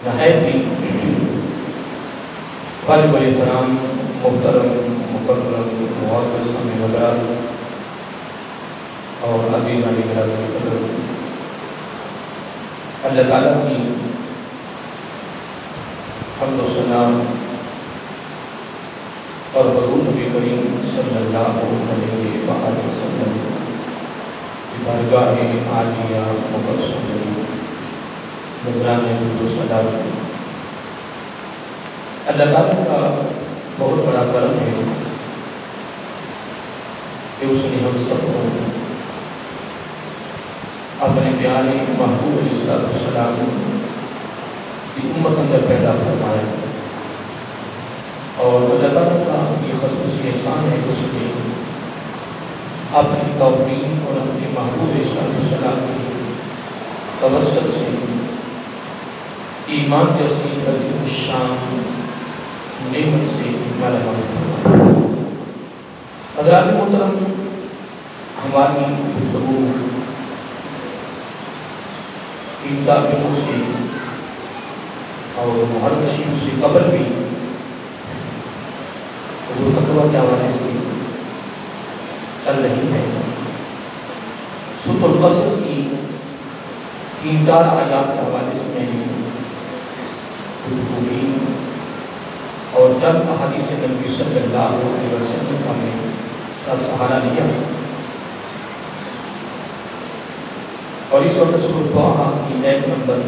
نہایت ہی واجب الاحترام محترم مکرم معزز سامعین حضرات اور عزیزان برادر قدر، اللہ تعالیٰ کی حمد و ثنا اور حضور نبی کریم صلی اللہ علیہ وآلہ وسلم کی بارگاہ عالیہ مقدس میں نگران درود و سلام۔ اللہ تعالیٰ کا بہت بڑا کرم ہے کہ اس نے ہم سب کو اپنے پیارے محبوب علیہ السلام کی امت اندر پیدا فرمایا، اور اللہ تعالیٰ کا یہ خصوصی احسان ہے کہ اس نے اپنی توفیق اور اپنے محبوب علیہ السلام کی توسط سے ایمان جیسی عظیم الشان نعمت سے مالا مال فرمایا۔ حضرات محترم، ہماری گفتگو کتاب مسلم اور محرم شریف سے قبل بھی حضور تقویٰ کے حوالے سے چل رہی ہے۔ سورۃ القصص کی 3-4 آیات کے حوالے سے میں نے گفتگو کی اور جب احادیث نبی صلی اللہ علیہ وسلم کا میں سب سہارا لیا، اور اس وقت سورۃ طٰہٰ کی آیت نمبر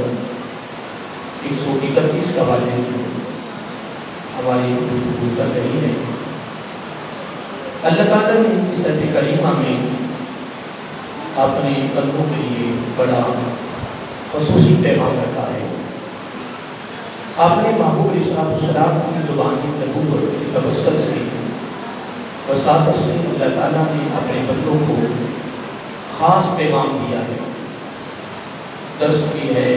131 کے حوالے سے ہماری گفتگو چل رہی ہے۔ اللہ تعالیٰ نے اس آیت کریمہ میں اپنے بندوں کے لیے بڑا خصوصی پیغام رکھا ہے۔ آپ نے محبوب علیہ السلام کی زبان نبوت کی توسط سے وساطت سے اللہ تعالیٰ نے اپنے بندوں کو خاص پیغام دیا ہے، درس بھی ہے،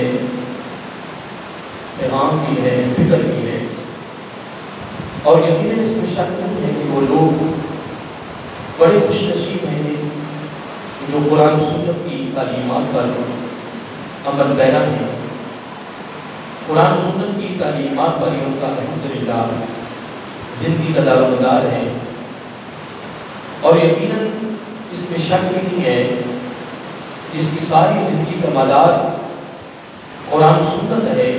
پیغام بھی ہے، فکر بھی ہے، اور یقیناً اس میں شک نہیں ہے کہ وہ لوگ بڑے خوش نصیب ہیں جو قرآن و سنت کی تعلیمات پر عمل پیرا ہیں۔ قرآن و سنت کی تعلیمات پر ان کا الحمدللہ زندگی کا دار و مدار ہے، اور یقیناً اس میں شک نہیں ہے اس کی ساری زندگی کا مدار قرآن و سنت ہے۔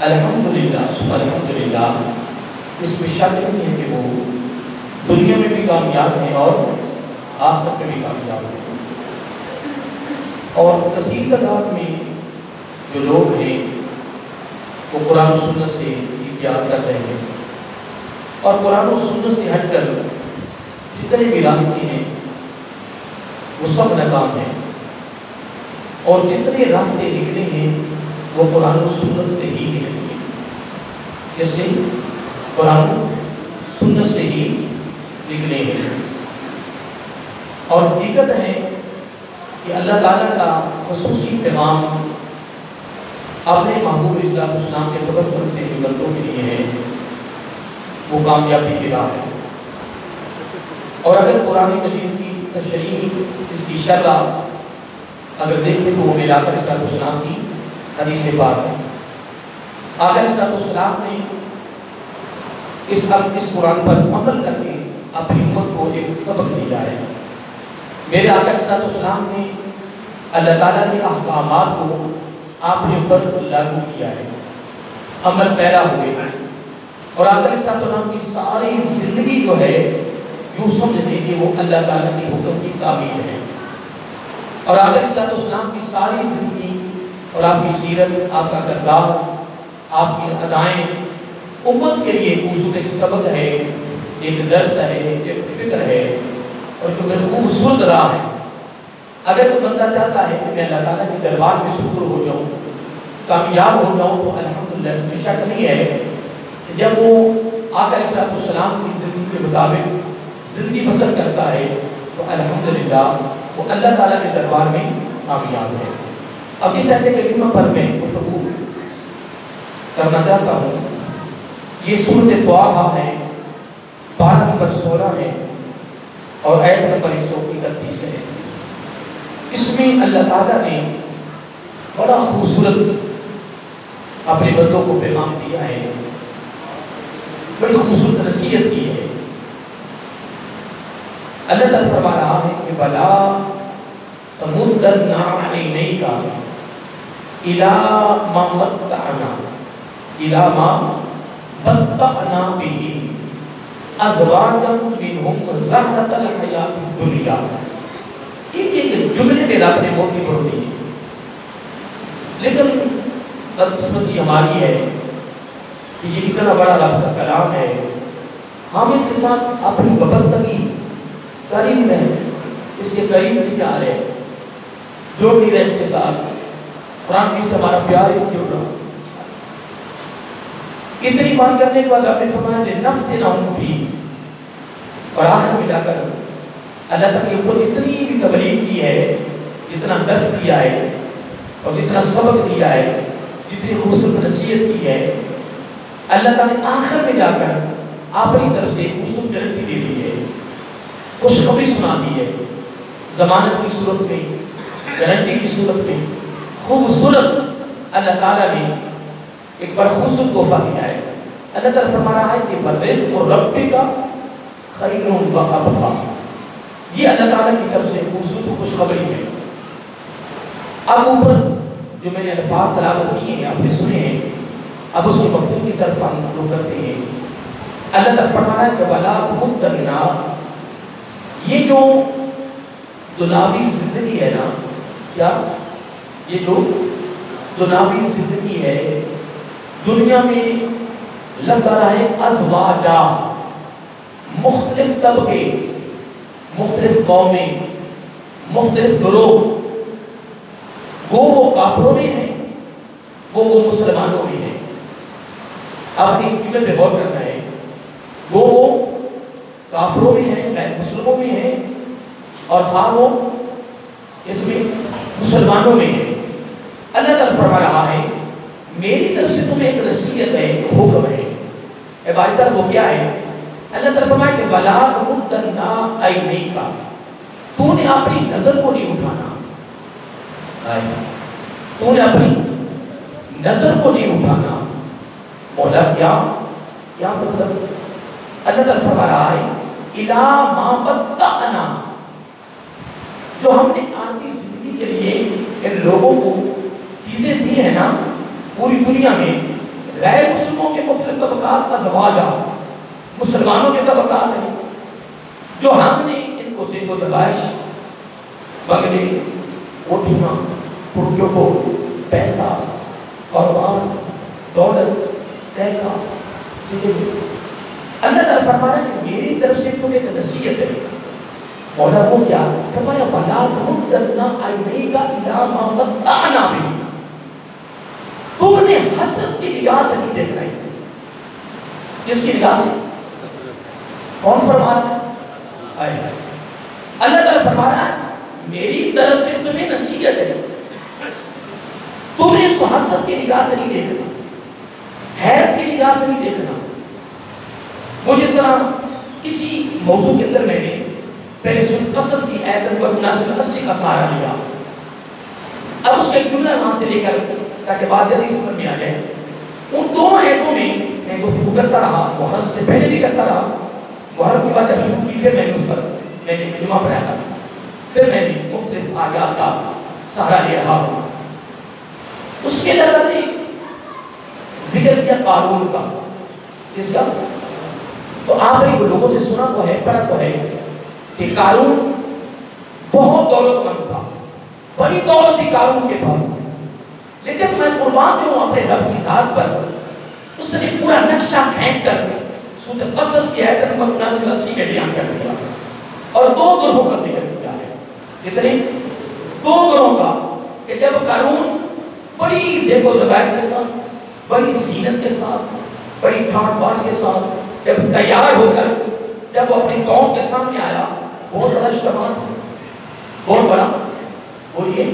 الحمدللہ ثم الحمدللہ، اس میں شک نہیں ہے کہ وہ دنیا میں بھی کامیاب ہیں اور آخرت میں بھی کامیاب ہیں۔ اور کثیر تعداد میں جو لوگ ہیں وہ قرآن و سنت سے پیار کر رہے ہیں، اور قرآن و سنت سے ہٹ کر جتنے بھی راستے ہیں وہ سب ناکام ہیں، اور جتنے راستے نکلے ہیں وہ قرآن و سنت سے ہی نکلے ہیں، جیسے قرآن و سنت سے ہی نکلے ہیں۔ اور حقیقت ہے کہ اللہ تعالیٰ کا خصوصی پیغام اپنے محبوب علیہ السلام کے توسط سے جو بندوں کے لیے ہے وہ کامیابی کی راہ ہے۔ اور اگر قرآن مجید کی تشریح، اس کی شرح اگر دیکھیں تو وہ میرے آقا علیہ السلام کی حدیث پاک ہے۔ آقا علیہ السلام نے اس قرآن پر عمل کر کے اپنی امت کو ایک سبق دیا ہے۔ میرے آقا علیہ السلام نے اللہ تعالیٰ کے احکامات کو آپ نے اوپر لاگو کیا ہے، عمل پیرا ہوئے ہیں، اور آقا علیہ السلام کی ساری زندگی جو ہے یوں سمجھ لیں کہ وہ اللہ تعالیٰ کے حکم کی تعمیل ہے۔ اور آقا علیہ السلام کی ساری زندگی اور آپ کی سیرت، آپ کا کردار، آپ کی ادائیں امت کے لیے ایک سبق ہے، ایک درس ہے، ایک فکر ہے، اور جو خوبصورت راہ ہے۔ اگر کوئی بندہ چاہتا ہے کہ میں اللہ تعالیٰ کے دربار میں شکر ہو جاؤں، کامیاب ہو جاؤں، تو الحمدللہ اس میں شک نہیں ہے کہ جب وہ آقا علیہ السلام کی زندگی کے مطابق زندگی بسر کرتا ہے تو الحمدللہ وہ اللہ تعالیٰ کے دربار میں کامیاب ہے۔ اب اس آیت کریمہ پر میں گفتگو کرنا چاہتا ہوں۔ یہ سورۃ طٰہٰ ہے، پارہ نمبر 16 ہے اور آیت نمبر 131 ہے۔ اس میں اللہ تعالیٰ نے بڑا خوبصورت اپنے بندوں کو پیغام دیا ہے، بڑی خوبصورت نصیحت کی ہے۔ اللہ تعالیٰ فرما رہا ہے کہ بلا تمدن عینیک الی ما متعنا به ازواجا منهم زہرۃ الحیات الدنیا۔ ایک جملے میں رب نے موتی پڑھ دی، لیکن بدقسمتی ہماری ہے کہ یہ اتنا بڑا رب کا کلام ہے، ہم اس کے ساتھ اپنی وابستگی قریب ہے، اس کے قریب نہیں جا رہے، جوڑ نہیں رہے اس کے ساتھ، قرآن سے ہمارا پیار ہی نہیں جڑ رہا۔ اتنی بات کرنے کے بعد آپ نے فرمایا لنفتنہم فیہ، اور آخر میں جا کر اللہ تعالیٰ کے اوپر اتنی بھی تبلیغ کی ہے، اتنا درس دیا ہے اور اتنا سبق دیا ہے، جتنی خوبصورت نصیحت کی ہے، اللہ تعالیٰ نے آخر میں جا کر اپنی طرف سے خوبصورت گارنٹی دے دی ہے، خوشخبری سنا دی ہے، ضمانت کی صورت میں، گارنٹی کی صورت میں، خوبصورت اللہ تعالیٰ نے ایک بڑا خوبصورت تحفہ دیا ہے۔ اللہ تعالیٰ فرما رہا ہے کہ وَالرِّزْقُ رَبِّكَ خَيْرٌ وَأَبْقَىٰ، یہ اللہ تعالیٰ کی طرف سے خوبصورت خوشخبری ہے۔ اب اوپر جو میں نے الفاظ تلاوت کیے ہیں، آپ نے سنے ہیں، اب اس کے مفہوم کی طرف ہم رخ کرتے ہیں۔ اللہ تعالیٰ فرما رہا ہے کہ وَلَا تُمُدَّنَّا، یہ جو دنیاوی زندگی ہے نا، کیا یہ جو دنیاوی زندگی ہے، دنیا میں لفظ آ رہا ہے ازواجا، مختلف طبقے، مختلف قومیں، مختلف گروہ، وہ کافروں میں ہیں، وہ مسلمانوں میں ہیں۔ آپ نے اس جملے پہ غور کرنا ہے، وہ کافروں میں ہیں، غیر مسلموں میں ہیں، اور خواہ وہ اس میں مسلمانوں میں ہیں۔ اللہ تعالیٰ فرما رہا ہے میری طرف سے تمہیں ایک نصیحت ہے، ایک حکم ہے۔ عبادت وہ کیا ہے؟ اللہ تعالیٰ فرمایا کہ وَلَا تُمُدَّنَّا عَيْنَيْكَ، تو نے اپنی نظر کو نہیں اٹھانا، تو نے اپنی نظر کو نہیں اٹھانا۔ مولا کیا مطلب؟ اللہ تعالیٰ فرما رہا ہے اِلَى مَا مَتَّعْنَا، جو ہم نے عارضی زندگی کے لیے ان لوگوں کو چیزیں دی ہیں نا، پوری دنیا میں غیر مسلموں کے مختلف طبقات کا زواجہ، مسلمانوں کے طبقات ہیں، جو ہم نے ان کو زیب و زبائش، بنگلے، کوٹھیاں، ٹوٹیوں کو، پیسہ، کاروبار، دولت، تحقہ، ٹھیک ہے۔ اللہ تعالیٰ فرما رہا ہے کہ میری طرف سے تمہیں ایک نصیحت ہے۔ مولا وہ کیا؟ فرمایا وَلَا تُمُدَّنَّا عَيْنَيْكَ إِلَىٰ مَا مَتَّعْنَا بِهِ، تم نے حسرت کی نگاہ سے نہیں دیکھنا ہے۔ کس کی نگاہ سے؟ کون فرما رہا ہے؟ اللہ تعالیٰ فرما رہا ہے میری طرف سے تمہیں نصیحت ہے، تم نے اس کو حسرت کی نگاہ سے نہیں دیکھنا، حیرت کی نگاہ سے نہیں دیکھنا۔ وہ جس طرح اسی موضوع کے اندر میں نے پہلے سورۃ قصص کی آیت نمبر 79 کا سہارا لیا، اب اس کا ایک جملہ وہاں سے لے کر تاکہ بات جلدی سمجھ میں آ جائے۔ ان دونوں آیتوں میں میں گفتگو کرتا رہا، محرم سے پہلے بھی کرتا رہا، محرم کی بات جب شروع کی پھر میں نے اس پر میں نے جمعہ پڑھایا، پھر میں نے مختلف آیات کا سہارا لے رہا ہوں۔ اس کے اندر نے ذکر کیا قارون کا، اس کا تو آپ نے وہ لوگوں سے سنا تو ہے، پڑھا تو ہے کہ قارون بہت دولت مند تھا، بڑی دولت تھی قارون کے پاس، لیکن میں قربان دوں اپنے رب کی ذات پر، اس نے پورا نقشہ کھینچ کر سورۃ قصص کی آیت نمبر 79 میں بیان کر دیا، اور دو گروہوں کا ذکر کیا ہے۔ کتنے؟ دو گروہوں کا، کہ جب قارون بڑی زیب و زبائش کے ساتھ، بڑی زینت کے ساتھ، بڑی ٹھاٹ باٹ کے ساتھ جب تیار ہو کر جب وہ اپنی قوم کے سامنے آیا، بہت بڑا اجتماع تھا، بہت بڑا، بولیے،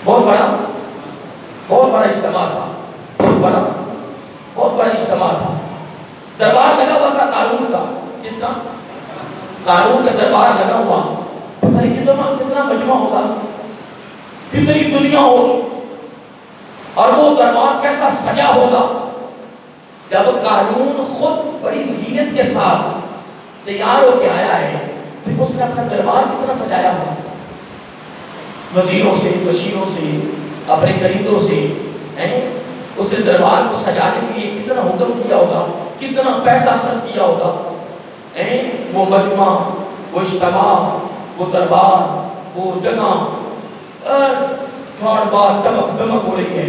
بہت بڑا اجتماع تھا، بہت بڑا اجتماع تھا۔ دربار لگا ہوا تھا قارون کا، کس کا؟ قارون کا دربار لگا ہوا، پتہ نہیں کتنا مجمع ہوگا، کتنی دنیا ہوگی، اور وہ دربار کیسا سجا ہوگا جب قارون خود بڑی زینت کے ساتھ تیار ہو کے آیا ہے، پھر اس نے اپنا دربار کتنا سجایا ہوگا، وزیروں سے، وزیروں سے، اپنے قریبوں سے، اس نے دربار کو سجانے کے لیے کتنا حکم کیا ہوگا، کتنا پیسہ خرچ کیا ہوگا۔ وہ مجمع، وہ اجتماع، وہ دربار، وہ جگہ تھوڑ بار چمک دمک ہو رہی ہے۔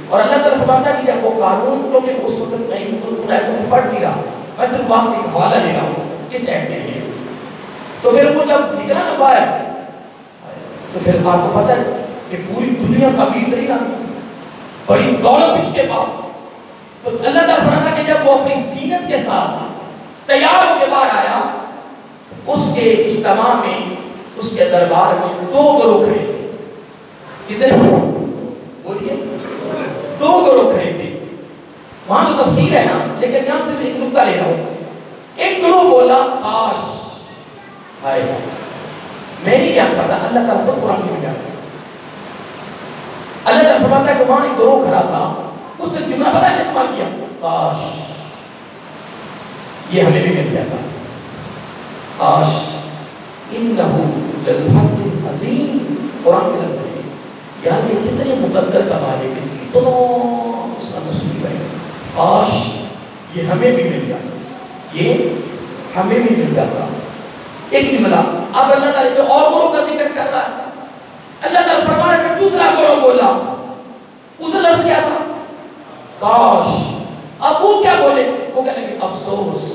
اور اللہ تعالیٰ فرماتا ہے کہ جب وہ قانون کو کہ اس وقت نہیں پڑھ دیا، میں صرف وہاں سے ایک حوالہ لے رہا ہوں اس ایپ کے لیے، تو پھر وہ جب نکلا نا باہر، تو پھر آپ کو پتہ ہے کہ پوری دنیا کا بھی طریقہ بڑی دولت اس کے پاس، تو اللہ تعالیٰ فرماتا ہے کہ جب وہ اپنی زینت کے ساتھ تیار ہو کے باہر آیا، اس کے اجتماع میں، اس کے دربار میں 2 گروہ کھڑے تھے۔ کتنے بولیے؟ 2 گروہ کھڑے تھے۔ وہاں تو تفصیل ہے نا، لیکن یہاں صرف ایک نقطہ لے رہا ہوں۔ ایک گروہ بولا کاش، ہائے میں نہیں کیا کرتا، اللہ تعالیٰ کو قرآن میں جاتا ہے۔ اللہ تعالیٰ فرماتا ہے کہ وہاں ایک گروہ کھڑا تھا، اس نے جملہ پتہ ہے استعمال کیا، کاش یہ ہمیں بھی مل جاتا، کاش انہو للحظ عظیم۔ قرآن کے لفظ ہے یار، یہ کتنے مقدر کا مالک ہے، کتنا اس کا نصیب ہے، کاش یہ ہمیں بھی مل جاتا، یہ ہمیں بھی مل جاتا۔ ایک جملہ اب اللہ تعالیٰ جو اور گروہ کا ذکر کر رہا ہے، اللہ تعالیٰ فرما رہا ہے دوسرا گروہ بولا، ادھر لفظ کیا تھا؟ کاش۔ اب وہ کیا بولے؟ وہ کہنے لگے افسوس۔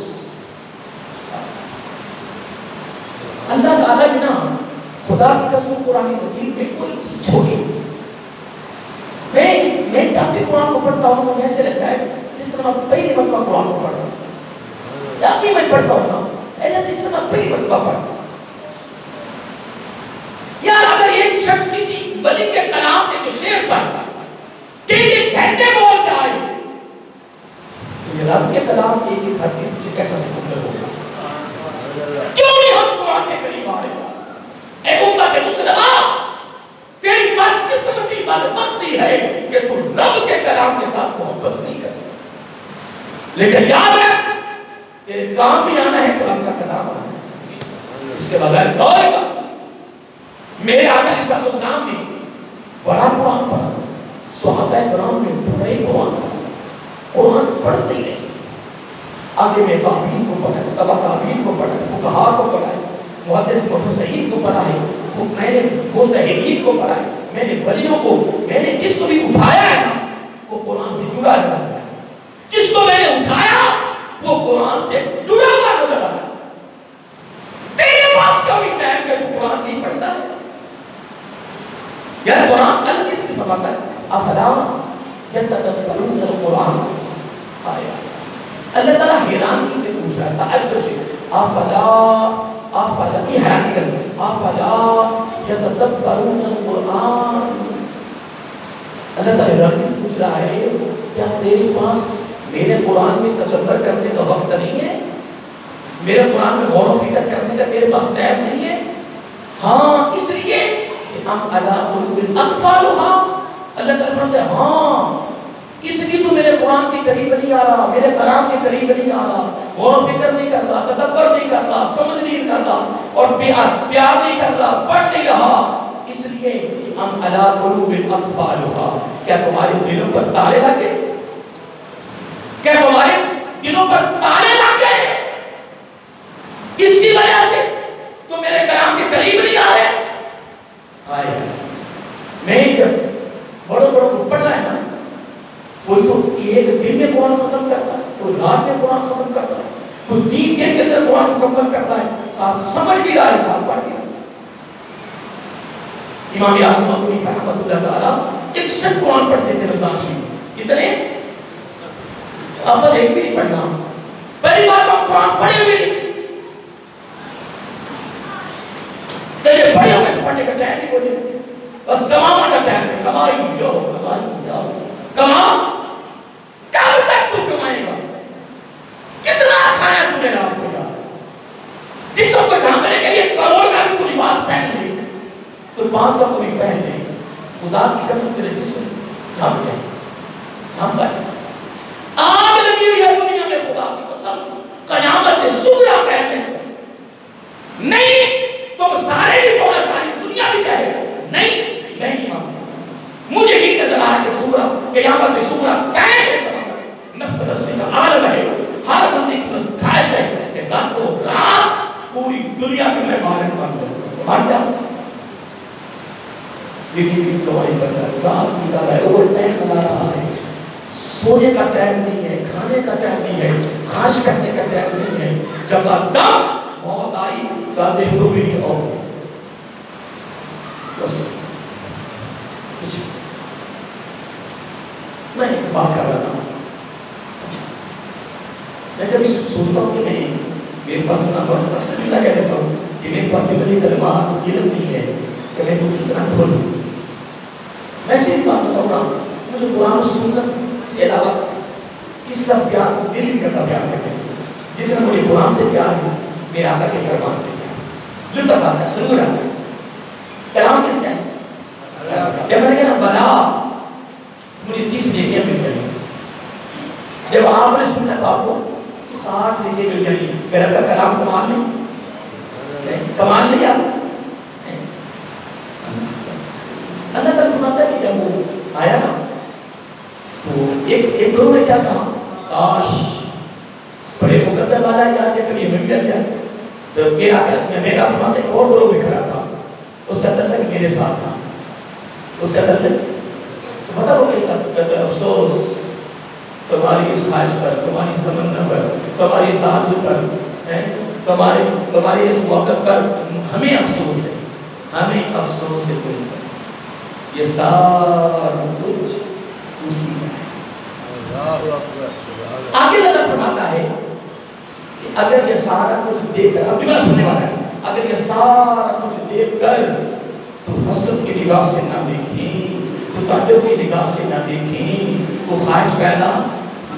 اللہ تعالیٰ نے نا خدا کی قسم قرآن مجید میں کوئی چیز چھوڑی۔ میں جب بھی قرآن کو پڑھتا ہوں مجھے ایسے لگتا ہے جس طرح میں پہلی مرتبہ قرآن کو پڑھ رہا ہوں۔ جب بھی میں پڑھتا ہوں نا ایسا جس طرح میں پہلی مرتبہ پڑھتا ہوں۔ یار اگر ایک شخص کسی ولی کے کلام کے شعر پر تین گھنٹے بول جائے تو یہ رب کے کلام کے ایک حرف کے پیچھے کیسا سمندر ہوگا؟ کیوں نہیں ہم قرآن کے قریب آ رہے ہیں؟ اے امت مسلمہ، تیری بدقسمتی بدبختی ہے کہ تو رب کے کلام کے ساتھ محبت نہیں کرتی، لیکن یاد رکھ تیرے کام بھی آنا ہے تو رب کا کلام آنا ہے، اس کے بغیر غور کا۔ میرے آقا علیہ الصلوۃ والسلام نے بڑا قرآن پڑھا، صحابہ کرام نے بڑے قرآن پڑھتے ہی رہے، آگے میں تابعین کو پڑھا ہے، تبع تابعین کو پڑھا ہے، فقہاء کو پڑھا ہے، محدث مفسرین کو پڑھا ہے، میں نے مجتہدین کو پڑھا ہے، میں نے ولیوں کو، میں نے جس کو بھی اٹھایا ہے نا وہ قرآن سے جڑا رہا ہے، جس کو میں نے اٹھایا وہ قرآن سے جڑا ہوا نظر آ رہا ہے۔ تیرے پاس کبھی ٹائم کہ تو قرآن نہیں پڑھتا ہے؟ یار قرآن اللہ کس کی فرماتا ہے افلا یتدبرون القرآن آیا۔ اللہ تعالیٰ حیرانی سے پوچھ رہا ہے، تعجب سے، افلا یہ حیرانی کرتے ہیں، افلا یتدبرون القرآن۔ اللہ تعالیٰ حیرانی سے پوچھ رہا ہے کیا تیرے پاس میرے قرآن میں تدبر کرنے کا وقت نہیں ہے؟ میرے قرآن میں غور و فکر کرنے کا تیرے پاس ٹائم نہیں ہے؟ ہاں اس لیے ہم اقفالها اللہ تعالیٰ فرماتے ہیں ہاں اس لیے تو میرے قرآن کے قریب نہیں آ رہا، میرے کلام کے قریب نہیں آ رہا، غور و فکر نہیں کر رہا، تدبر نہیں کر رہا، سمجھ نہیں کر رہا، اور پیار نہیں کر رہا، پڑھ نہیں رہا، اس لیے ہم علی قلوب اقفالها۔ کیا تمہارے دلوں پر تالے لگ گئے؟ کیا تمہارے دلوں پر تالے لگ گئے؟ اس کی وجہ سے تو میرے کلام کے قریب نہیں آ رہے؟ آئے میں جب بڑوں کو پڑھ رہا ہے نا، کوئی تو ایک دن میں قرآن ختم کرتا ہے، کوئی رات میں قرآن ختم کرتا ہے، کوئی 3 دن کے اندر قرآن مکمل کرتا ہے، ساتھ سمجھ بھی رہا ہے، ساتھ پڑھ بھی رہا ہے۔ امام اعظم ابو حنیفہ رحمۃ اللہ تعالیٰ 61 قرآن پڑھتے تھے رمضان شریف۔ کتنے؟ آپ کو ایک بھی نہیں پڑھنا۔ پہلی بات ہم قرآن پڑھے ہوئے نہیں، تیرے پڑھے ہوئے تو پڑھنے کا ٹائم نہیں بولے، بس کمانا کا ٹائم ہے، کمائی جاؤ کمائی جاؤ، کما کب تک تو کمائے گا؟ کتنا کھایا تو نے رات کو یار؟ جسم کو ڈھانپنے کے لیے کروڑ کا بھی تو لباس پہن لے تو 500 کو بھی پہن لے، خدا کی قسم تیرے جسم ڈھانپ لے۔ یہاں پر آگ لگی ہوئی ہے دنیا میں، خدا کی قسم قیامت صغریٰ کہنے سے نہیں، تم سارے بھی تھوڑا، ساری دنیا بھی کہے نہیں، میں نہیں مانتا، مجھے ہی نظر آیا کہ صغریٰ قیامت صغریٰ کہنے سے نفس نفسی کا عالم ہے، ہر بندے کی بس خواہش ہے کہ راتوں رات پوری دنیا کی میں مالک بن جاؤں، مان جاؤں لیکن دعائی کر رہا ہے، رات کی کر رہا ہے، اوور ٹائم بنا رہا ہے، سونے کا ٹائم نہیں ہے، کھانے کا ٹائم نہیں ہے، خواہش کرنے کا ٹائم نہیں ہے، جب دم موت آئی چاہتے تو بھی نہیں ہو بس میں ایک بات کر رہا ہوں، میں جب سوچتا ہوں کہ میں میرے پاس نہ بہت اکثر بھی لگا دیتا ہوں کہ میرے پاس میری کلمات علم نہیں ہے کہ میں کو کتنا کھولوں، میں صرف بات بتاؤں گا، مجھے قرآن و سنت سے علاوہ اس کا پیار دل بھی کرتا پیار کرتے ہیں، جتنا مجھے قرآن سے پیار ہے میرے آقا کے فرمان سے پیار لطف آتا ہے، سرور آتا ہے، کلام کس کا ہے؟ جب میں نے کہا بلا مجھے 30 نیکیاں مل گئی، جب آپ نے سننا تو آپ کو 60 نیکیاں مل گئی، پھر آپ کا کلام کمال نہیں کمال نہیں آپ اللہ تعالیٰ فرماتا ہے کہ جب وہ آیا نا تو ایک گروہ نے کیا کہا، کاش بڑے مقدر والا یاد کہ کبھی ہمیں مل جائے، تو میرا فرماتا ہے ایک اور گروہ بھی کھڑا تھا، اس کا دل کہ میرے ساتھ تھا، اس کا دل پتا ہو گئی افسوس تمہاری اس خواہش پر، تمہاری اس تمنا پر، تمہاری اس آرزو پر، تمہارے اس موقف پر ہمیں افسوس ہے، ہمیں افسوس ہے، کوئی یہ سارا کچھ اسی میں ہے۔ آگے اللہ فرماتا ہے کہ اگر یہ سارا کچھ دیکھ کر، اب جملہ سننے والا ہے، اگر یہ سارا کچھ دیکھ کر تو حسد کی نگاہ سے نہ دیکھیں، تو تعجب کی نگاہ سے نہ دیکھیں، تو خواہش پیدا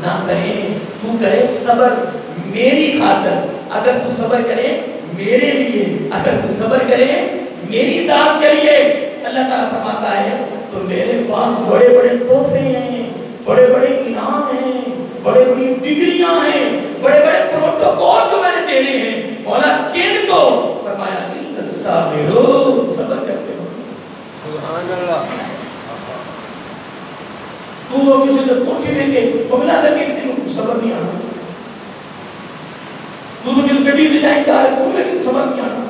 نہ کریں، تو کرے صبر میری خاطر، اگر تو صبر کرے میرے لیے، اگر تو صبر کرے میری ذات کے لیے، اللہ تعالیٰ فرماتا ہے تو میرے پاس بڑے بڑے تحفے ہیں، بڑے بڑے انعام ہیں، بڑے بڑی ڈگریاں ہیں، بڑے بڑے پروٹوکول جو میں نے دینے ہیں، مولا کن کو فرمایا صبر کرتے ہو، سبحان اللہ، تو وہ کسی نے کوٹھی میں کے بگلا لگے تھی صبر نہیں آنا، تو کسی گڑی ڈیزائن کا ہے لیکن صبر نہیں آنا،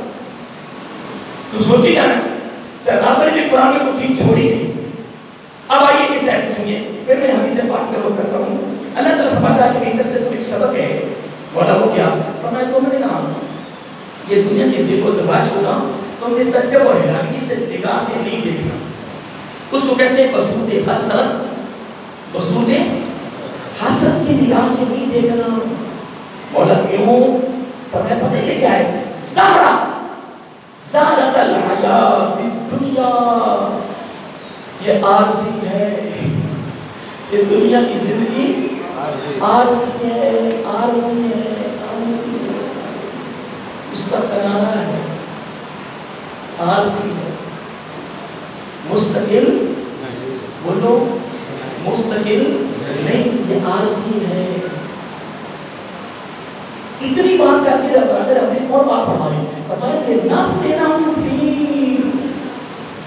تو سوچی جانا رابر نے قرآن میں کچھ چیز چھوڑی نہیں۔ اب آئیے اس آیت کو سنیے، پھر میں حدیث سے بات کرتا ہوں۔ اللہ تعالیٰ فرماتا ہے کہ میری طرف سے تم ایک سبق ہے، بولا وہ کیا؟ فرمایا تم نے نا یہ دنیا کی زیب و زباش کو نا تم نے تجب اور حیرانگی سے نگاہ سے نہیں دیکھنا، اس کو کہتے ہیں بصورت حسرت، بصورت حسرت کی نگاہ سے نہیں دیکھنا۔ بولا کیوں؟ فرمایا پتہ یہ کیا ہے؟ زہرہ زہرت الحیات الدنیا، یہ عارضی ہے، یہ دنیا کی زندگی عارضی ہے، عارضی ہے، اس کا کنارہ ہے، عارضی ہے، مستقل بولو مستقل نہیں، یہ عارضی ہے۔ اتنی بات کر کے اگر ہم نے ایک اور بات فرمائی، فرمایا کہ نفتنہم فی،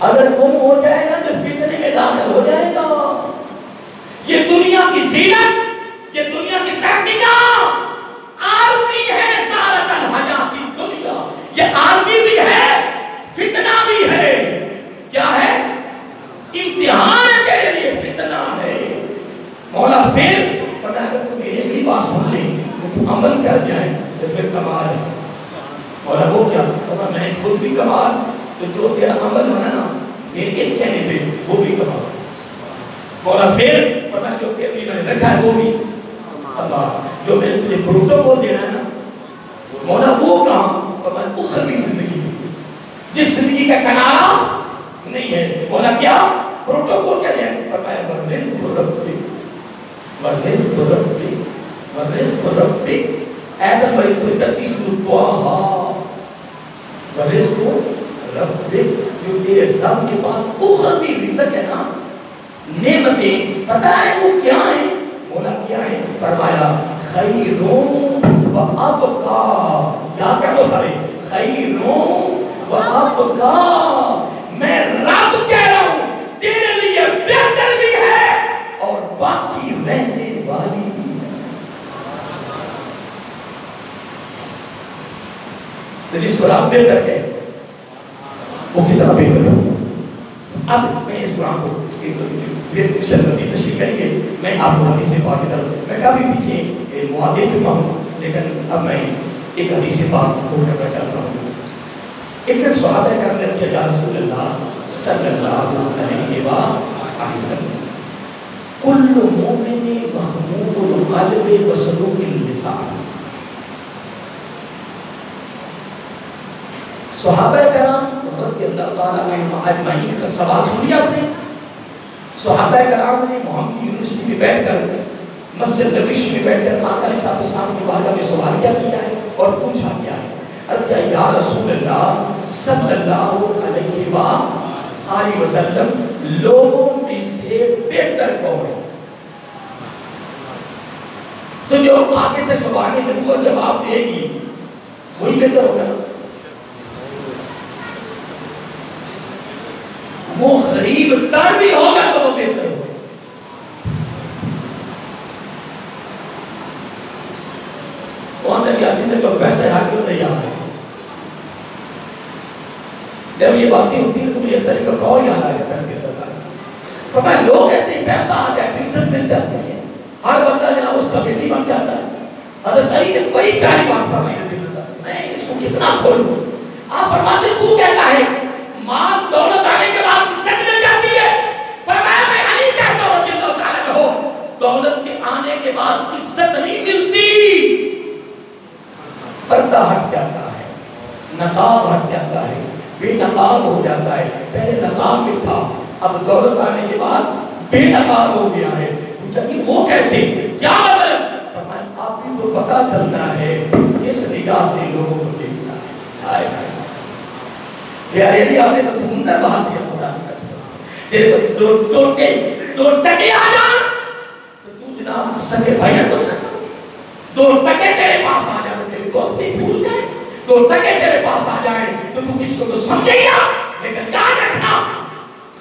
اگر گم ہو جائے گا تو فتنے میں داخل ہو جائے گا۔ یہ دنیا کی زینت، یہ دنیا کی ترقیاں عارضی ہے، زارت الحیات الدنیا، یہ عارضی بھی ہے، فتنہ بھی ہے۔ کیا ہے؟ امتحان ہے تیرے لیے، فتنہ ہے۔ مولا پھر فرمایا اگر تم میری بھی بات سن لے تو تم عمل کر جائے تو پھر کمال ہے۔ مولا وہ کیا؟ فرمایا میں خود بھی کمال، تو جو تیرا عمل ہونا نا میرے اس کہنے پہ وہ بھی کمال۔ مولا پھر فرمایا جو تیرے لیے میں نے رکھا ہے وہ بھی کمال، جو میں نے تجھے پروٹوکول دینا ہے نا مولا وہ کام، فرمایا اخروی زندگی جس زندگی کا کنارہ نہیں ہے۔ مولا کیا پروٹوکول کیا دیا؟ فرمایا ورزق ربک، ورزق ربک، ورزق ربک، آیت نمبر 131 سورۃ طٰہٰ، ورزق ربک، جو تیرے رب کے پاس اخروی رزق ہے نا، نعمتیں پتہ ہے وہ کیا ہے؟ مولا کیا ہے؟ فرمایا خیرون و ابقا. یاد کر لو سارے, خیرون و ابقا. میں رب کہہ رہا ہوں تیرے لیے بہتر بھی ہے اور باقی رہنے والی بھی ہے. تو جس کو رب بہتر کہے وہ کتنا بہتر ہے. اب میں اس قرآن کو پھر مزید تشریح کریں گے. میں آپ کو حدیث پاک کی طرف میں کافی پیچھے مواد دے چکا ہوں, لیکن اب میں ایک حدیث پاک کو کرنا چاہتا ہوں. ایک دن صحابہ کرام نے کہا یا رسول اللہ صلی اللہ علیہ وسلم کل مومن محمود القلب و صدوق اللسان. صحابہ کرام رضی اللہ تعالیٰ عنہم اجمعین کا سوال سن لیا آپ نے. صحابہ کرام نے محمد یونیورسٹی میں بیٹھ کر مسجد نبوی میں بیٹھ کر آقا علیہ السلام کی بارگاہ میں سوال کیا ہے اور پوچھا کیا ہے. ارجع یا رسول اللہ صلی اللہ علیہ وسلم لوگوں میں سے بہتر کون ہے؟ تو جو آگے سے سوال نبوت جواب دے گی وہی بہتر ہوگا. وہ غریب تر بھی ہوگا تو وہ بہتر ہوگا. وہ اندر یا جن کو پیسے ہار کے اتر یاد ہے. جب یہ باتیں ہوتی ہیں تو مجھے طریقہ کون یاد آ جاتا ہے. فرمایا لوگ کہتے ہیں پیسہ آ جائے تو عزت مل جاتی ہے, ہر بندہ جناب اس کا بیٹی بن جاتا ہے. حضرت علی نے بڑی پیاری بات فرمائی ہے. میں اس کو کتنا کھولوں. آپ فرماتے ہیں تو کہتا ہے مال دولت آنے کے بعد عزت مل جاتی ہے. فرمایا میں علی کہتا ہوں رضی اللہ تعالیٰ عنہ دولت کے آنے کے بعد عزت نہیں ملتی. پردہ ہٹ جاتا ہے, نقاب ہٹ جاتا ہے, بے نقاب ہو جاتا ہے. پہلے نقاب میں تھا, اب دولت آنے کے بعد بے نقاب ہو گیا ہے. پوچھا کہ وہ کیسے, کیا مطلب؟ فرمایا آپ بھی تو پتہ چلنا ہے اس نگاہ سے لوگوں کو دیکھنا ہے. آئے آئے پیارے علی آپ نے تو سمندر بہا دیا. خدا کی قسم تیرے کو دو ٹکے آ جائیں تو تو جناب سکے بھائی کچھ نہ سکے. دو ٹکے تیرے پاس آ جائیں تو تیری دوستی بھول جائے. دو ٹکے تیرے پاس آ جائیں تو تو کسی کو تو سمجھے گا. لیکن یاد رکھنا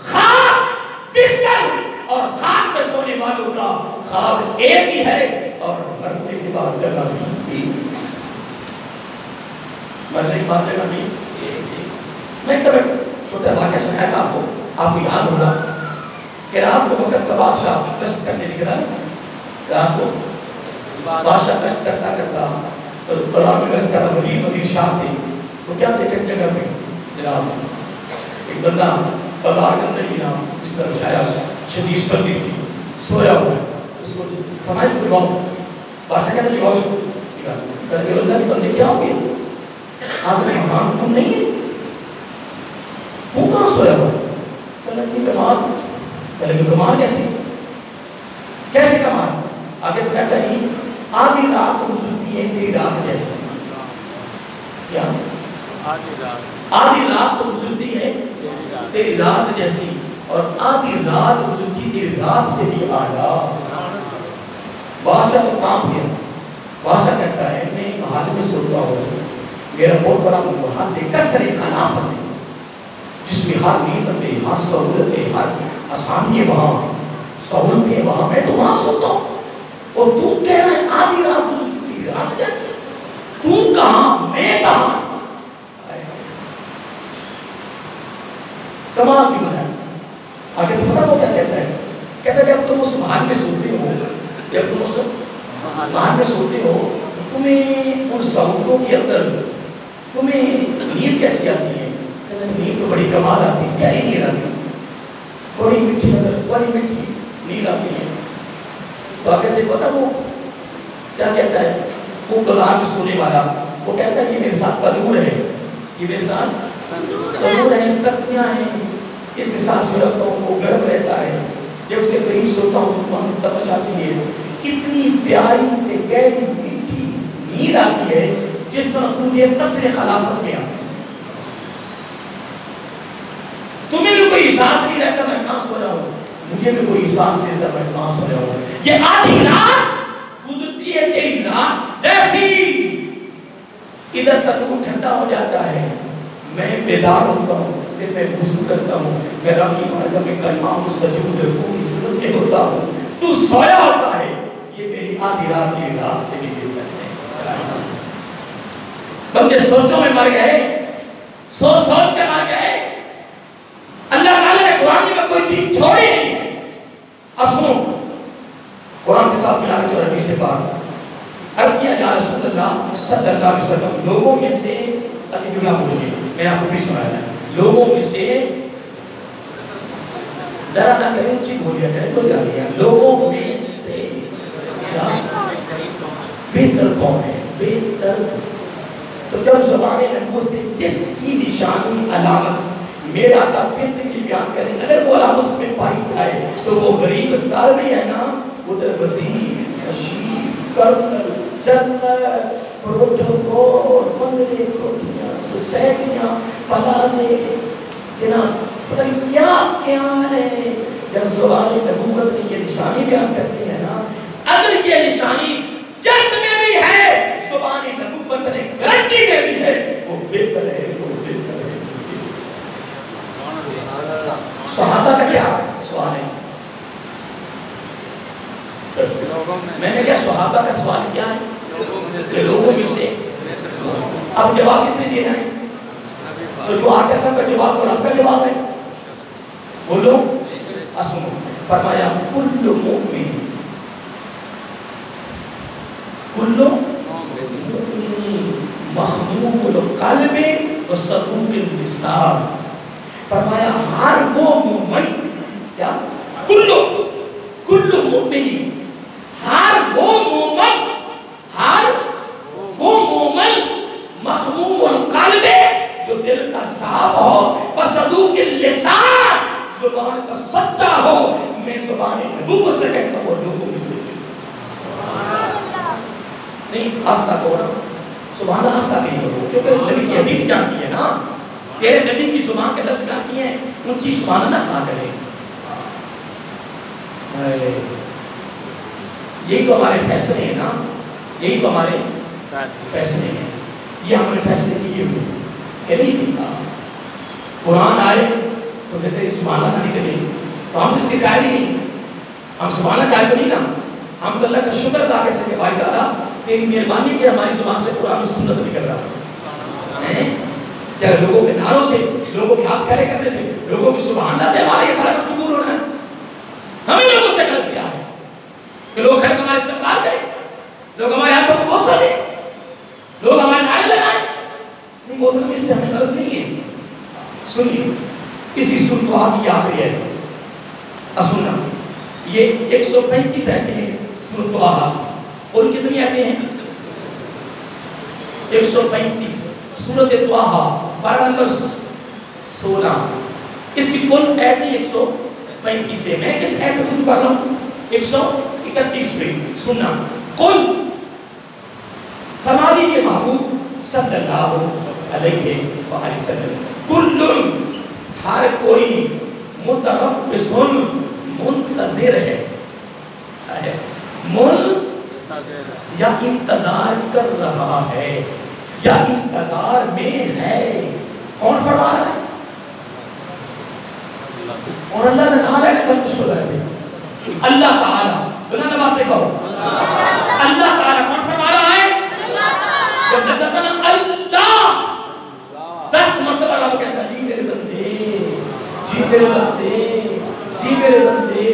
خواب بستر اور خواب میں سونے والوں کا خواب ایک ہی ہے اور مرنے کے بعد جگہ بھی مرنے کے بعد جگہ بھی. میں ایک طرح چھوٹا واقعہ سنایا تھا آپ کو یاد ہوگا کہ رات کو وقت کا بادشاہ گشت کرنے نکلا. رات کو بادشاہ گشت کرتا کرتا بازار میں گشت کرتا, وزیر شاہ تھے تو کیا دیکھیں جگہ پہ جناب ایک بندہ بازار کے اندر ہی نا اس طرح جایا, شدید سردی تھی, سویا ہوا ہے. اس کو فرمایا اس کو لگاؤ. بادشاہ کہتا لگاؤ اس کو. کہتے ہیں اللہ کے بندے کیا ہو گیا, آپ کا مکان حکم نہیں ہے, وہ کہاں سویا ہوا ہے؟ کہ کمال کیسے کیسے کمال. آگے سے کہتا ہے آدھی رات گزرتی ہے تیری رات جیسے. کیا آدھی رات تو گزرتی ہے تیری رات جیسی اور آدھی رات گزرتی تیری رات سے بھی اعلیٰ. بادشاہ تو کام گیا. بادشاہ کہتا ہے میں محل میں سوتا ہوں, میرا بہت بڑا محل دے کثر خلافت ہے جس میں ہر نعمت ہے, ہر سہولت ہے, ہر آسانی ہے, وہاں سہولت ہے, وہاں میں تو وہاں سوتا ہوں. اور تو کہہ رہا ہے آدھی رات گزرتی تیری رات جیسے. تو کہاں میں کہاں. کمال بھی بنا. آگے تو پتہ وہ کیا کہتا ہے, کہتا ہے جب تم اس محل میں سوتے ہو, جب تم اس محل میں سوتے ہو تو تمہیں ان سہولتوں کے اندر تمہیں نیند کیسی آتی ہے. کہتا ہے نیند تو بڑی کمال آتی ہے. کیا ہی نیند آتی ہے, بڑی میٹھی نظر, بڑی میٹھی نیند آتی ہے. تو آگے سے پتہ وہ کیا کہتا ہے, وہ بازار میں سونے والا وہ کہتا ہے کہ میرے ساتھ تنور ہے, یہ میرے ساتھ تنور ہے, سردیاں ہیں, اس کے ساتھ سو جاتا ہوں وہ گرم رہتا ہے. جب اس کے قریب سوتا ہوں تو وہاں سے تپش آتی ہے. اتنی پیاری تے گہری میٹھی نیند آتی ہے جس طرح تمہیں قصر خلافت میں آتی ہے. تمہیں بھی کوئی احساس نہیں رہتا میں کہاں سو رہا ہوں. مجھے بھی کوئی احساس دیتا میں کہاں سو رہا ہوں. یہ آدھی رات گزرتی ہے تیری رات جیسی، ادھر تنور ٹھنڈا ہو جاتا ہے، میں بیدار ہوتا ہوں، پھر میں وضو کرتا ہوں، میں رب کی بارگاہ میں قائم سجود رکوع کی صورت میں ہوتا ہوں، تو سویا ہوتا ہے. یہ میری آدھی رات کی رات سے بھی بہتر ہے. بندے سوچوں میں مر گئے، سوچ کے مر گئے. اللہ تعالیٰ نے قرآن میں کوئی چیز چھوڑی نہیں. اب سنو قرآن کے ساتھ ملانا جو حدیث سے بات عرض کیا جا رسول اللہ صلی اللہ علیہ وسلم لوگوں میں سے ابھی جملہ بولیے میں نے آپ کو بھی سنایا ہے، لوگوں میں سے ڈرا نہ کریں اونچی بولیا کریں تو جا لیا. لوگوں میں سے بہتر کون ہے؟ بہتر تو جب زبان نبوت سے جس کی نشانی علامت میرا کا بہتر کی بیان کریں، اگر وہ علامت اس میں پائی جائے تو وہ غریب دار بھی ہے نا، ادھر وزیر نشیب کرنل جنرل پروٹوکول منگلے کوٹیاں سوسائٹیاں پلازے جناب پتہ نہیں کیا کیا ہے. جب زبان نبوت نے یہ نشانی بیان کرتی ہے نا، اگر یہ نشانی جس میں بھی ہے زبان نبوت نے گارنٹی دے دی ہے وہ بہتر ہے، وہ بہتر ہے. صحابہ کا کیا سوال ہے؟ میں نے کہا صحابہ کا سوال کیا ہے کہ لوگوں میں سے اب جواب کس نے دینا ہے؟ تو جو آگے سب کا جواب اور آپ کا جواب ہے بولو. اسمو فرمایا کل مومن محموم القلب و صدوق اللسان. فرمایا ہر وہ مومن کیا کل مومن ہر وہ مومن محموم القلب جو دل کا صاف ہو و صدوق اللسان زبان کا سچا ہو. میں زبان نبوت سے کہتا ہوں لوگوں میں سے نہیں آستہ کو نا سبحان اللہ آستہ کہیں کرو کیونکہ نبی کی حدیث بیان کی ہے نا، تیرے نبی کی زبان کے لفظ بیان کیے ہیں، ان چیز سبحان اللہ کہا کریں. یہی تو ہمارے فیصلے ہیں نا، یہی تو ہمارے فیصلے ہیں. یہ ہمارے فیصلے کیے ہوئے کہ نہیں قرآن آئے تو کہتے ہیں سبحان اللہ نہیں کریں تو ہم اس کے قائل ہی نہیں. ہم سبحان اللہ قائل تو نہیں نا، ہم تو اللہ کا شکر ادا کرتے ہیں کہ بھائی تعالیٰ تیری مہربانی کہ ہماری زبان سے قرآن و سنت نکل رہا ہے. کیا لوگوں کے نعروں سے، لوگوں کے ہاتھ کھڑے کرنے سے، لوگوں کی سبحان اللہ سے ہمارا یہ سارا وقت قبول ہونا ہے؟ ہمیں لوگوں سے غرض کیا ہے کہ لوگ کھڑے ہمارے استقبال کریں، لوگ ہمارے ہاتھوں کو بوسہ دیں، لوگ ہمارے نعرے لگائیں؟ نہیں محترم اس سے ہمیں غرض نہیں ہے. سنیے اسی سورۃ کی آخری ہے سننا یہ 135 آیتیں ہیں سورۃ قل کتنی آیتیں ہیں؟ 135 سورۃ طٰہٰ پارہ نمبر 16 اس کی کل آیتیں 135 ہے. میں کس آیت میں پڑھ رہا ہوں؟ 131 میں. سننا قل فرما دیجئے محبوب صلی اللہ علیہ وآلہ وسلم کل ہر کوئی متربص منتظر ہے یا انتظار کر رہا ہے یا انتظار میں ہے. کون فرما رہا ہے؟ اور اللہ کا نام ہے کہ مشکل ہے اللہ تعالیٰ. بلند آواز سے کہو اللہ تعالیٰ. کون فرما رہا ہے؟ جب لفظ کا نام اللہ 10 مرتبہ رب کہتا ہے جی میرے بندے، جی میرے بندے، جی میرے بندے،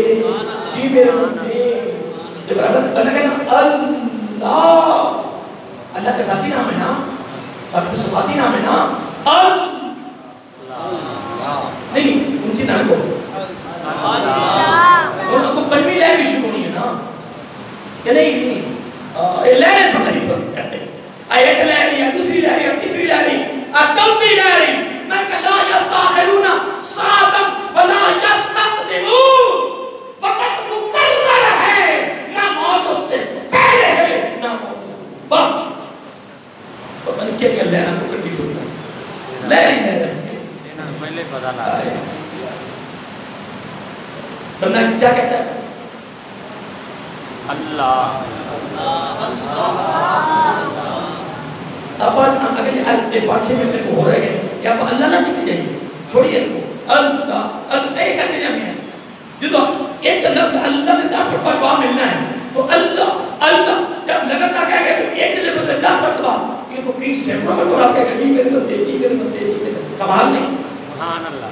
جی میرے بندے. جب اللہ کہتا اللہ، اللہ کا ذاتی نام ہے نا، آپ کا صفاتی نام ہے نا اللہ. نہیں اونچی نہ کو اور آپ کو پنوی لہر بھی شروع ہونی ہے نا کہ نہیں لہریں سب نہیں ہوتی ہے. ایک لہری ہے، دوسری لہری ہے، تیسری لہری اور چوتھی لہری. میں کہ لا یستاخرون ساعتا ولا یستقدمون. وقت مقرر ہے، نہ موت اس سے پہلے ہے نہ موت اس سے بعد. پتہ نہیں کیا لہرہ تو کر بھی ہوتا ہے، لہری لہر ہے پہلے پتہ نہ ہے. بندہ کیا کہتا ہے؟ اللہ اگر یہ 5-6 منٹ کو ہو رہے گئے یا آپ اللہ نہ کہتے جائیے، چھوڑیے ان کو اللہ اللہ یہ کرتے جائیں. جدو ایک لفظ اللہ سے 10 مرتبہ دعا ملنا ہے تو اللہ اللہ جب لگاتار کہہ گئے تو ایک لفظ سے 10 مرتبہ، یہ تو کئی سینکڑوں مرتبہ آپ کہہ گئے جی میرے بندے جی میرے بندے جی میرے بندے. کمال نہیں؟ سبحان اللہ.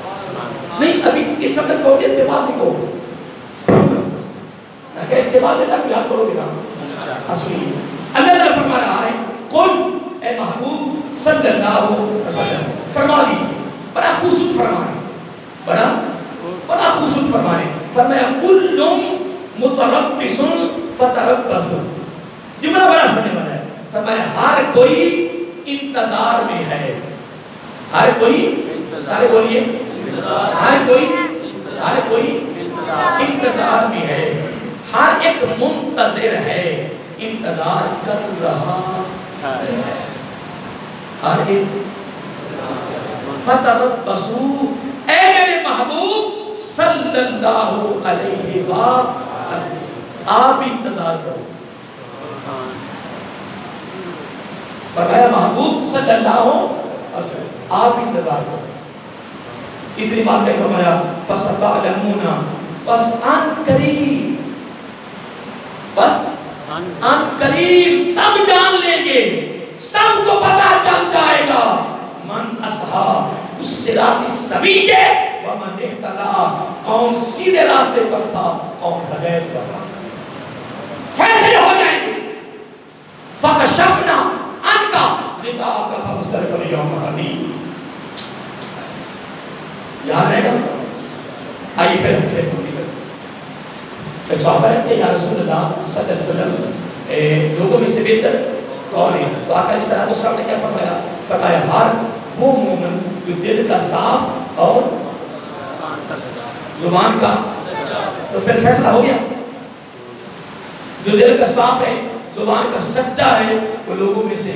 نہیں ابھی اس وقت کہو گے اس کے بعد نہیں کہو کہ اس کے بعد تک یاد کرو گے نا. اصلی اللہ تعالیٰ فرما رہا ہے قل اے محبوب صلی اللہ علیہ وسلم فرما دیجیے. بڑا خوبصورت فرما ہے، بڑا خوبصورت فرما ہے. فرمایا کل متربص فتربص. جملہ بڑا سمجھنے والا ہے. فرمایا ہر کوئی انتظار میں ہے. ہر کوئی سارے بولیے ہر کوئی انتظار میں ہے. ہر ایک منتظر ہے، انتظار کر رہا ہے. ہر ایک فتربصوا اے میرے محبوب صلی اللہ علیہ وسلم آپ انتظار کرو. فرمایا محبوب صلی اللہ علیہ وسلم آپ انتظار کرو. اتنی بات کہہ فرمایا فَسَتَعْلَمُونَ بس ان قریب، بس ان قریب سب جان لیں گے، سب کو پتا چل جائے گا من اصحاب الصراط السوی ومن اہتدی، کون سیدھے راستے پر تھا کون ہدایت پر تھا. فیصلے ہو جائیں گے. فَكَشَفْنَا عَنْكَ غِطَاءَكَ فَبَصَرَكَ الْيَوْمَ حَدِيدٌ. یاد رہے گا؟ آئیے پھر ہم سے پوری کریں. صحابہ رہتے ہیں یا رسول اللہ صلی اللہ علیہ وسلم لوگوں میں سے بہتر کون ہے؟ تو آقا علیہ السلام نے کیا فرمایا؟ فرمایا ہر وہ مومن جو دل کا صاف اور زبان کا، تو پھر فیصلہ ہو گیا. جو دل کا صاف ہے زبان کا سچا ہے وہ لوگوں میں سے،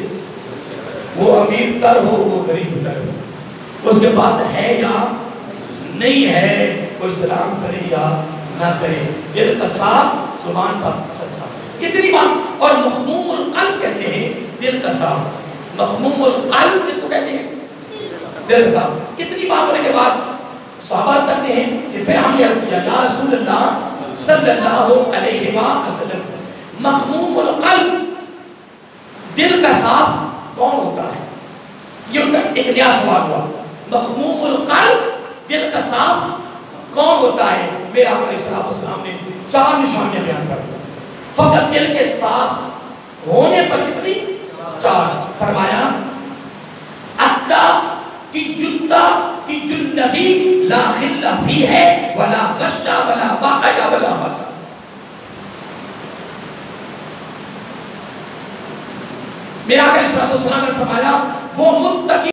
وہ امیر تر ہو وہ غریب تر ہو، اس کے پاس ہے یا نہیں ہے، کوئی سلام کرے یا نہ کرے، دل کا صاف زبان کا سچا. اتنی بات. اور مخموم القلب کہتے ہیں دل کا صاف. مخموم القلب کس کو کہتے ہیں؟ دل کا صاف. اتنی بات ہونے کے بعد صحابہ کرتے ہیں کہ پھر ہم نے عرض کیا یا رسول اللہ صلی اللہ علیہ وسلم مخموم القلب دل کا صاف کون ہوتا ہے؟ یہ ان کا ایک نیا سوال ہوا. مخموم القلب دل کا صاف کون ہوتا ہے؟ میرے آقا علیہ السلام نے 4 نشانیاں بیان کر دی. فقط دل کے صاف ہونے پر کتنی؟ 4. فرمایا اتا کی جدہ کی جلزی لا خل فی ہے ولا غشہ ولا باقیہ ولا بسا. میرے آقا علیہ السلام نے فرمایا وہ متقی